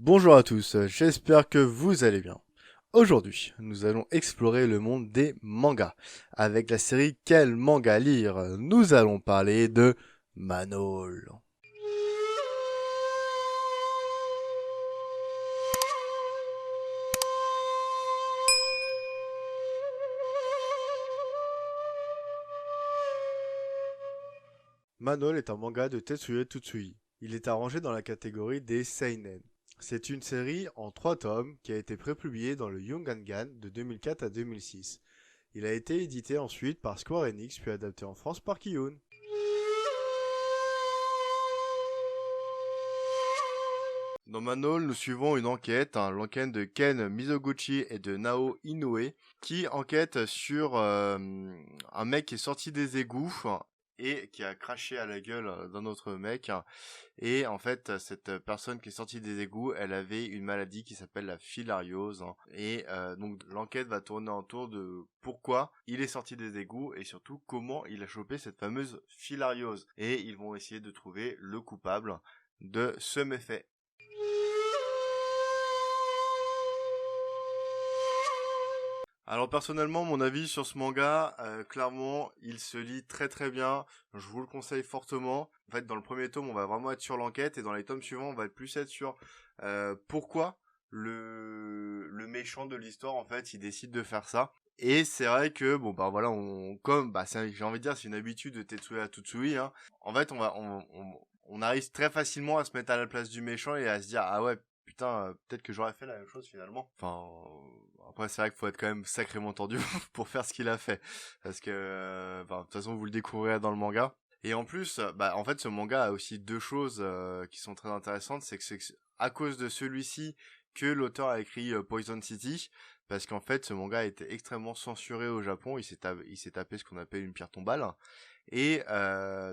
Bonjour à tous, j'espère que vous allez bien. Aujourd'hui, nous allons explorer le monde des mangas. Avec la série Quel manga lire, nous allons parler de Manol. Manol est un manga de Tetsuya Tsutsui. Il est arrangé dans la catégorie des seinen. C'est une série en 3 tomes qui a été prépubliée dans le Youngangan de 2004 à 2006. Il a été édité ensuite par Square Enix puis adapté en France par Kiyun. Dans Manol, nous suivons une enquête, l'enquête de Ken Mizoguchi et de Nao Inoue, qui enquête sur un mec qui est sorti des égouts et qui a craché à la gueule d'un autre mec. Et en fait, cette personne qui est sortie des égouts, elle avait une maladie qui s'appelle la filariose. Et donc l'enquête va tourner autour de pourquoi il est sorti des égouts et surtout comment il a chopé cette fameuse filariose. Et ils vont essayer de trouver le coupable de ce méfait. Alors personnellement, mon avis sur ce manga, clairement, il se lit très très bien. Je vous le conseille fortement. En fait, dans le premier tome, on va vraiment être sur l'enquête et dans les tomes suivants, on va plus être sur pourquoi le méchant de l'histoire, en fait, il décide de faire ça. Et c'est vrai que bon bah voilà, j'ai envie de dire, c'est une habitude de Tetsuya Tsutsui. Hein. En fait, on arrive très facilement à se mettre à la place du méchant et à se dire ah ouais putain, peut-être que j'aurais fait la même chose finalement. Enfin, après c'est vrai qu'il faut être quand même sacrément tordu pour faire ce qu'il a fait, parce que, de toute façon vous le découvrirez dans le manga. Et en plus, en fait, ce manga a aussi deux choses qui sont très intéressantes, c'est que c'est à cause de celui-ci que l'auteur a écrit Poison City, parce qu'en fait, ce manga a été extrêmement censuré au Japon. Il s'est tapé ce qu'on appelle une pierre tombale. Et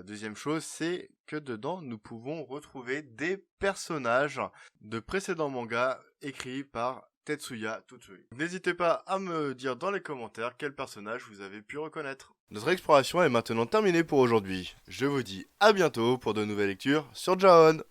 deuxième chose, c'est que dedans, nous pouvons retrouver des personnages de précédents mangas écrits par Tetsuya Tsutsui. N'hésitez pas à me dire dans les commentaires quel personnage vous avez pu reconnaître. Notre exploration est maintenant terminée pour aujourd'hui. Je vous dis à bientôt pour de nouvelles lectures sur Jaon.